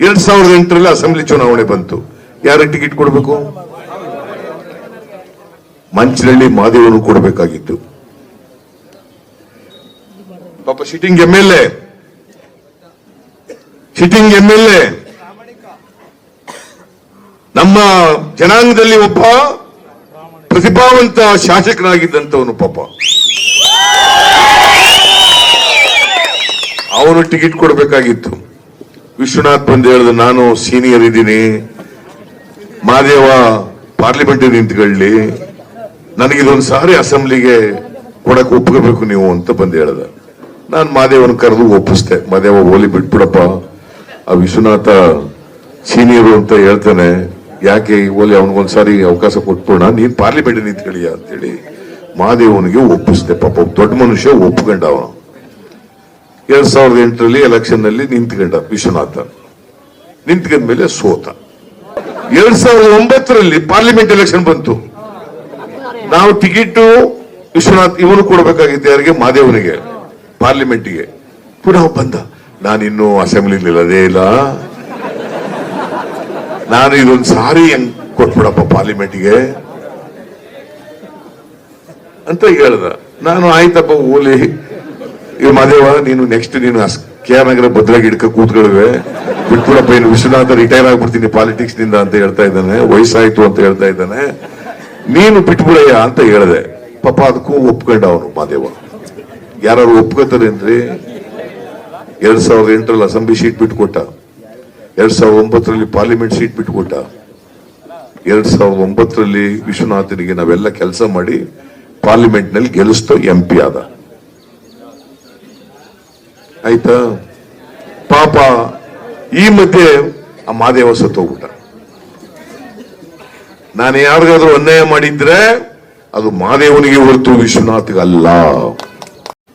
2008 assembly ಚುನಾವಣೆ ಬಂತು. ಯಾರಿಗೆ ಟಿಕೆಟ್ ಕೊಡಬೇಕು? ಮಂಚನಹಳ್ಳಿ ಮಾದೇವನು ಕೊಡಬೇಕಾಗಿತ್ತು. ಪಾಪ ಸಿಟ್ಟಿಂಗ್ MLA ನಮ್ಮ ಜನಾಂಗದಲ್ಲಿ ಒಬ್ಬ ಪ್ರತಿಭಾವಂತ ಶಾಸಕನಾಗಿದ್ದಂತವನು. ಪಾಪ ಅವನು ಟಿಕೆಟ್ ಕೊಡಬೇಕಾಗಿತ್ತು. ವಿಶ್ವನಾಥ್ ಬಂದು ಹೇಳಿದ, ನಾನು ಸೀನಿಯರ್ ಇದ್ದೀನಿ, ಮಾದೇವ ಪಾರ್ಲಿಮೆಂಟ್ ನಿಂತ್ಕೊಳ್ಳಿ, ನನಗಿದೊಂದು ಸಾರಿ ಅಸೆಂಬ್ಲಿಗೆ ಕೊಡಕ್ಕೆ ಒಪ್ಕೋಬೇಕು ನೀವು ಅಂತ ಬಂದು ಹೇಳ್ದ. ನಾನು ಮಾದೇವನ ಕರೆದು ಒಪ್ಪಿಸ್ದೆ. ಮಾದೇವ ಓಲಿ ಬಿಟ್ಬಿಡಪ್ಪ, ಆ ವಿಶ್ವನಾಥ ಸೀನಿಯರು ಅಂತ ಹೇಳ್ತಾನೆ, ಯಾಕೆ ಓಲಿ ಅವನಿಗೊಂದ್ಸಾರಿ ಅವಕಾಶ ಕೊಟ್ಬಿಡೋಣ, ನೀನ್ ಪಾರ್ಲಿಮೆಂಟ್ ನಿಂತ್ಕೊಳ್ಳಿಯ ಅಂತೇಳಿ ಮಾದೇವನಿಗೆ ಒಪ್ಪಿಸ್ದೆ. ಪಾಪ ದೊಡ್ಡ ಮನುಷ್ಯ ಒಪ್ಕೊಂಡ. ಅವನು 2008 ಎಲೆಕ್ಷನ್ ನಲ್ಲಿ ನಿಂತ್ಕೊಂಡ ವಿಶ್ವನಾಥ. ನಿಂತ್ಕೊಂಡ್ಮೇಲೆ ಸೋತ. 2009 ಪಾರ್ಲಿಮೆಂಟ್ ಎಲೆಕ್ಷನ್ ಬಂತು. ನಾವು ಟಿಕೆಟ್ ವಿಶ್ವನಾಥ್ ಇವನು ಕೊಡಬೇಕಾಗಿತ್ತು. ಯಾರಿಗೆ? ಮಾದೇವನಿಗೆ, ಪಾರ್ಲಿಮೆಂಟ್ಗೆ. ಪುನಃ ಬಂದ, ನಾನಿನ್ನು ಅಸೆಂಬ್ಲಿ ಇಲ್ಲದೇ ಇಲ್ಲ, ನಾನು ಇದೊಂದು ಸಾರಿ ಹೆಂಗ್ ಕೊಟ್ಬಿಡಪ್ಪ ಪಾರ್ಲಿಮೆಂಟ್ಗೆ ಅಂತ ಹೇಳ್ದ. ನಾನು ಆಯ್ತಪ್ಪ ಓಲಿ, ಇವ್ ಮಾದೇವ ನೀನು ನೆಕ್ಸ್ಟ್ ನೀನು KR ನಗರ ಭದ್ರಾಗಿ ಹಿಡ್ಕ ಕೂತ್ಕೊಳ್ಳುವೆ, ಬಿಟ್ಬಿಡಪ್ಪ, ಇನ್ನು ವಿಶ್ವನಾಥ ರಿಟೈರ್ ಆಗ್ಬಿಡ್ತೀನಿ ಪಾಲಿಟಿಕ್ಸ್ ನಿಂದ ಅಂತ ಹೇಳ್ತಾ ಇದ್ದಾನೆ, ವಯಸ್ಸಾಯ್ತು ಅಂತ ಹೇಳ್ತಾ ಇದ್ದಾನೆ, ನೀನು ಬಿಟ್ಬಿಡಯ್ಯ ಅಂತ ಹೇಳಿದೆ. ಪಾಪ ಅದಕ್ಕೂ ಒಪ್ಕೊಂಡ ಅವನು ಮಾದೇವ. ಯಾರು ಒಪ್ಕೋತಾರೆ ಅಂದ್ರೆ 2008 ಅಸೆಂಬ್ಲಿ ಸೀಟ್ ಬಿಟ್ಕೊಟ್ಟ, 2009 ಪಾರ್ಲಿಮೆಂಟ್ ಸೀಟ್ ಬಿಟ್ಕೊಟ್ಟ, 2009 ವಿಶ್ವನಾಥನಿಗೆ ನಾವೆಲ್ಲ ಕೆಲಸ ಮಾಡಿ ಪಾರ್ಲಿಮೆಂಟ್ ನಲ್ಲಿ ಗೆಲ್ಲಿಸ್ತೋ MP ಆದ. ಆಯ್ತಾ? ಪಾಪ ಈ ಮಧ್ಯೆ ಆ ಮಾದೇವ ಸತ್ತೋಗ್ಬಿಟ್ಟ. ನಾನು ಯಾರಿಗಾದ್ರೂ ಅನ್ಯಾಯ ಮಾಡಿದ್ರೆ ಅದು ಮಾದೇವನಿಗೆ ಹೊರತು ವಿಶ್ವನಾಥ್ಗಲ್ಲ.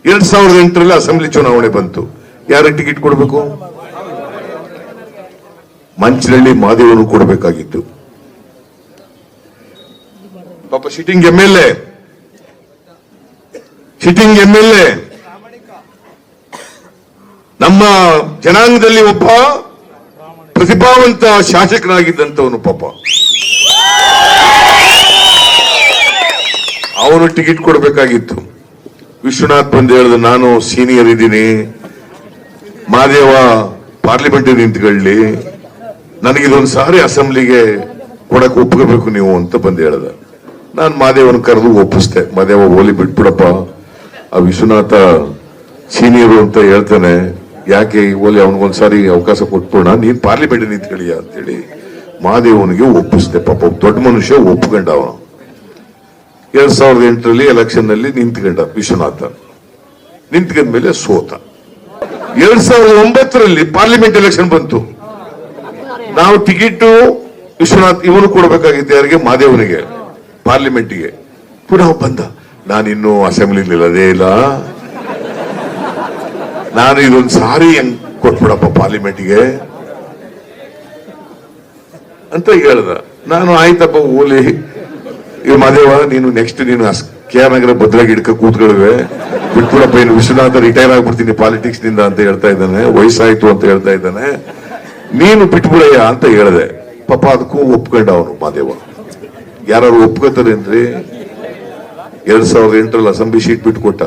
2008 ಅಸೆಂಬ್ಲಿ ಚುನಾವಣೆ ಬಂತು. ಯಾರಿಗೆ ಟಿಕೆಟ್ ಕೊಡಬೇಕು? ಮಂಚನಹಳ್ಳಿ ಮಾದೇವನು ಕೊಡಬೇಕಾಗಿತ್ತು. ಪಾಪ ಸಿಟ್ಟಿಂಗ್ MLA ನಮ್ಮ ಜನಾಂಗದಲ್ಲಿ ಒಬ್ಬ ಪ್ರತಿಭಾವಂತ ಶಾಸಕನಾಗಿದ್ದಂತವನು. ಪಾಪ ಅವನು ಟಿಕೆಟ್ ಕೊಡಬೇಕಾಗಿತ್ತು. ವಿಶ್ವನಾಥ್ ಬಂದು ಹೇಳಿದ, ನಾನು ಸೀನಿಯರ್ ಇದ್ದೀನಿ, ಮಾದೇವ ಪಾರ್ಲಿಮೆಂಟ್ ನಿಂತ್ಕೊಳ್ಳಿ, ನನಗಿದೊಂದು ಸಾರಿ ಅಸೆಂಬ್ಲಿಗೆ ಕೊಡಕ್ಕೆ ಒಪ್ಕೋಬೇಕು ನೀವು ಅಂತ ಬಂದು ಹೇಳ್ದ. ನಾನು ಮಾದೇವನ ಕರೆದು ಒಪ್ಪಿಸ್ದೆ. ಮಾದೇವ ಓಲಿ ಬಿಟ್ಬಿಡಪ್ಪ, ಆ ವಿಶ್ವನಾಥ ಸೀನಿಯರು ಅಂತ ಹೇಳ್ತಾನೆ, ಯಾಕೆ ಓಲಿ ಅವನಿಗೊಂದ್ಸಾರಿ ಅವಕಾಶ ಕೊಟ್ಬಿಡೋಣ, ನೀನ್ ಪಾರ್ಲಿಮೆಂಟ್ ನಿಂತ್ಕೊಳ್ಳಿಯ ಅಂತೇಳಿ ಮಾದೇವನಿಗೆ ಒಪ್ಪಿಸ್ದೆ. ಪಾಪ ದೊಡ್ಡ ಮನುಷ್ಯ ಒಪ್ಕೊಂಡ. ಅವನು 2008 ಎಲೆಕ್ಷನ್ ನಲ್ಲಿ ನಿಂತ್ಕೊಂಡ ವಿಶ್ವನಾಥ. ನಿಂತ್ಕೊಂಡ್ಮೇಲೆ ಸೋತ. 2009 ಪಾರ್ಲಿಮೆಂಟ್ ಎಲೆಕ್ಷನ್ ಬಂತು. ನಾವು ಟಿಕೆಟ್ ವಿಶ್ವನಾಥ್ ಇವನು ಕೊಡಬೇಕಾಗಿತ್ತು. ಯಾರಿಗೆ? ಮಾದೇವನಿಗೆ, ಪಾರ್ಲಿಮೆಂಟ್ಗೆ. ಪುನಃ ಬಂದ, ನಾನಿನ್ನು ಅಸೆಂಬ್ಲಿ ಇಲ್ಲದೇ ಇಲ್ಲ, ನಾನು ಇದೊಂದು ಸಾರಿ ಹೆಂಗ್ ಕೊಟ್ಬಿಡಪ್ಪ ಪಾರ್ಲಿಮೆಂಟ್ಗೆ ಅಂತ ಹೇಳ್ದ. ನಾನು ಆಯ್ತಪ್ಪ ಓಲಿ, ಇವ್ ಮಾದೇವ ನೀನು ನೆಕ್ಸ್ಟ್ ನೀನು KR ನಗರ ಭದ್ರಾಗಿ ಹಿಡ್ಕ ಕೂತ್ಕೊಳ್ಳುವೆ, ಬಿಟ್ಬಿಡಪ್ಪ, ಇನ್ನು ವಿಶ್ವನಾಥ ರಿಟೈರ್ ಆಗ್ಬಿಡ್ತೀನಿ ಪಾಲಿಟಿಕ್ಸ್ ನಿಂದ ಅಂತ ಹೇಳ್ತಾ ಇದ್ದಾನೆ, ವಯಸ್ಸಾಯ್ತು ಅಂತ ಹೇಳ್ತಾ ಇದ್ದಾನೆ, ನೀನು ಬಿಟ್ಬಿಡಯ್ಯ ಅಂತ ಹೇಳಿದೆ. ಪಾಪ ಅದಕ್ಕೂ ಒಪ್ಕೊಂಡ ಅವನು ಮಾದೇವ. ಯಾರು ಒಪ್ಕೋತಾರೆ ಅಂದ್ರೆ 2008 ಅಸೆಂಬ್ಲಿ ಸೀಟ್ ಬಿಟ್ಕೊಟ್ಟ,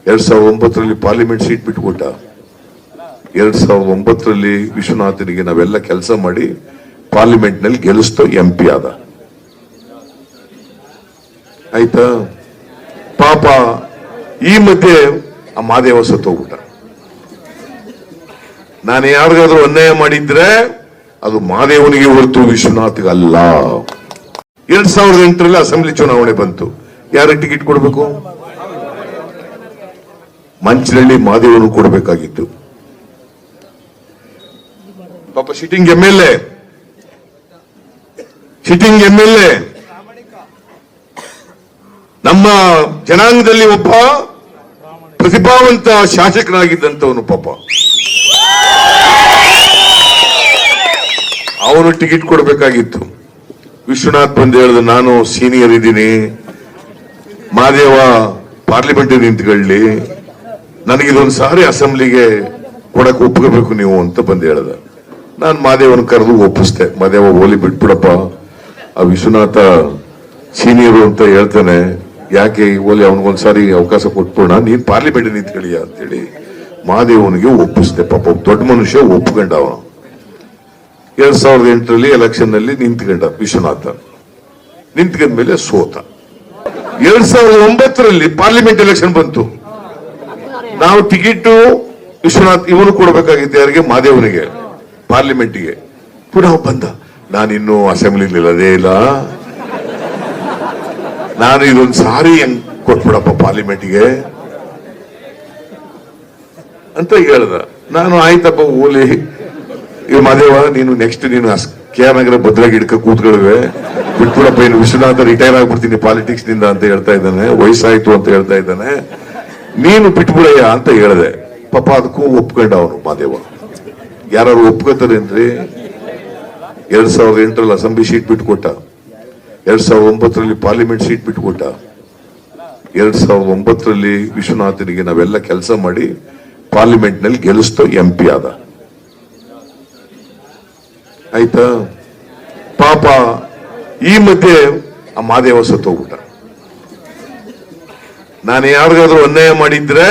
2009 ಪಾರ್ಲಿಮೆಂಟ್ ಸೀಟ್ ಬಿಟ್ಕೊಟ್ಟ, 2009 ವಿಶ್ವನಾಥನಿಗೆ ನಾವೆಲ್ಲ ಕೆಲಸ ಮಾಡಿ ಪಾರ್ಲಿಮೆಂಟ್ ನಲ್ಲಿ ಗೆಲ್ಲಿಸ್ತೋ MP ಆದ. ಆಯ್ತಾ? ಪಾಪ ಈ ಮಧ್ಯೆ ಆ ಮಾದೇವ ಸತ್ತೋಗ್ಬಿಟ್ಟ. ನಾನು ಯಾರಿಗಾದ್ರೂ ಅನ್ಯಾಯ ಮಾಡಿದ್ರೆ ಅದು ಮಾದೇವನಿಗೆ ಹೊರತು ವಿಶ್ವನಾಥ್ಗಲ್ಲ. 2008 ಅಸೆಂಬ್ಲಿ ಚುನಾವಣೆ ಬಂತು. ಯಾರಿಗೆ ಟಿಕೆಟ್ ಕೊಡಬೇಕು? ಮಂಚನಹಳ್ಳಿ ಮಾದೇವನು ಕೊಡಬೇಕಾಗಿತ್ತು. ಪಾಪ ಸಿಟ್ಟಿಂಗ್ MLA ನಮ್ಮ ಜನಾಂಗದಲ್ಲಿ ಒಬ್ಬ ಪ್ರತಿಭಾವಂತ ಶಾಸಕನಾಗಿದ್ದಂತವನು. ಪಾಪ ಅವನು ಟಿಕೆಟ್ ಕೊಡಬೇಕಾಗಿತ್ತು. ವಿಶ್ವನಾಥ್ ಬಂದು ಹೇಳಿದ, ನಾನು ಸೀನಿಯರ್ ಇದ್ದೀನಿ, ಮಾದೇವ ಪಾರ್ಲಿಮೆಂಟ್ ನಿಂತ್ಕೊಳ್ಳಿ, ನನಗಿದೊಂದು ಸಾರಿ ಅಸೆಂಬ್ಲಿಗೆ ಕೊಡಕ್ಕೆ ಒಪ್ಕೋಬೇಕು ನೀವು ಅಂತ ಬಂದು ಹೇಳ್ದ. ನಾನು ಮಾದೇವನ ಕರೆದು ಒಪ್ಪಿಸ್ದೆ. ಮಾದೇವ ಹೋಲಿ ಬಿಟ್ಬಿಡಪ್ಪ, ಆ ವಿಶ್ವನಾಥ ಸೀನಿಯರು ಅಂತ ಹೇಳ್ತಾನೆ, ಯಾಕೆ ಓಲಿ ಅವನಿಗೊಂದ್ಸಾರಿ ಅವಕಾಶ ಕೊಟ್ಬಿಡೋಣ, ನೀನ್ ಪಾರ್ಲಿಮೆಂಟ್ ನಿಂತ್ಕೊಳ್ಳಿಯ ಅಂತೇಳಿ ಮಾದೇವನಿಗೆ ಒಪ್ಪಿಸ್ದೆ. ಪಾಪ ದೊಡ್ಡ ಮನುಷ್ಯ ಒಪ್ಕೊಂಡ. ಅವನು 2008 ಎಲೆಕ್ಷನ್ ನಲ್ಲಿ ನಿಂತ್ಕೊಂಡ ವಿಶ್ವನಾಥ. ನಿಂತ್ಕೊಂಡ್ಮೇಲೆ ಸೋತ. 2009 ಪಾರ್ಲಿಮೆಂಟ್ ಎಲೆಕ್ಷನ್ ಬಂತು. ನಾವು ಟಿಕೆಟ್ ವಿಶ್ವನಾಥ್ ಇವನು ಕೊಡಬೇಕಾಗಿತ್ತು, ಯಾರಿಗೆ? ಮಾದೇವನಿಗೆ, ಪಾರ್ಲಿಮೆಂಟ್ಗೆ. ಪುನಃ ಬಂದ, ನಾನಿನ್ನು ಅಸೆಂಬ್ಲಿಲಿ ಇಲ್ಲದೇ ಇಲ್ಲ, ನಾನು ಇದೊಂದು ಸಾರಿ ಹೆಂಗ್ ಕೊಟ್ಬಿಡಪ್ಪ ಪಾರ್ಲಿಮೆಂಟ್ಗೆ ಅಂತ ಹೇಳ್ದ. ನಾನು ಆಯ್ತಪ್ಪ ಓಲಿ, ಇವ್ ಮಾದೇವ ನೀನು ನೆಕ್ಸ್ಟ್ ನೀನು KR ನಗರ ಭದ್ರಾಗಿ ಹಿಡ್ಕ ಕೂತ್ಕೊಳ್ಳುವೆ, ಬಿಟ್ಬಿಡಪ್ಪ, ಇನ್ನು ವಿಶ್ವನಾಥ ರಿಟೈರ್ ಆಗ್ಬಿಡ್ತೀನಿ ಪಾಲಿಟಿಕ್ಸ್ ನಿಂದ ಅಂತ ಹೇಳ್ತಾ ಇದ್ದಾನೆ, ವಯಸ್ಸಾಯ್ತು ಅಂತ ಹೇಳ್ತಾ ಇದ್ದಾನೆ, ನೀನು ಬಿಟ್ಬಿಡಯ್ಯ ಅಂತ ಹೇಳಿದೆ. ಪಾಪ ಅದಕ್ಕೂ ಒಪ್ಕೊಂಡ ಅವನು ಮಾದೇವ. ಯಾರು ಒಪ್ಕೋತಾರೆ ಅಂದ್ರೆ 2008 ಅಸೆಂಬ್ಲಿ ಸೀಟ್ ಬಿಟ್ಕೊಟ್ಟ, 2009 ಪಾರ್ಲಿಮೆಂಟ್ ಸೀಟ್ ಬಿಟ್ಕೊಟ್ಟ, 2009 ವಿಶ್ವನಾಥನಿಗೆ ನಾವೆಲ್ಲ ಕೆಲಸ ಮಾಡಿ ಪಾರ್ಲಿಮೆಂಟ್ ನಲ್ಲಿ ಗೆಲ್ಲಿಸ್ತೋ MP ಆದ. ಆಯ್ತಾ? ಪಾಪ ಈ ಮಧ್ಯೆ ಆ ಮಾದೇವ ಸತ್ತೋಗ್ಬಿಟ್ಟ. ನಾನು ಯಾರಿಗಾದ್ರೂ ಅನ್ಯಾಯ ಮಾಡಿದ್ರೆ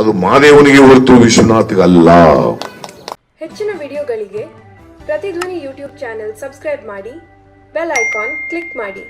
ಅದು ಮಾದೇವನಿಗೆ ಹೊರತು ವಿಶ್ವನಾಥ್ಗಲ್ಲ. ಹೆಚ್ಚಿನ ವಿಡಿಯೋಗಳಿಗೆ ಪ್ರತಿಧ್ವನಿ ಯೂಟ್ಯೂಬ್ ಚಾನೆಲ್ ಸಬ್ಸ್ಕ್ರೈಬ್ ಮಾಡಿ, ಬೆಲ್ ಐಕಾನ್ ಕ್ಲಿಕ್ ಮಾಡಿ.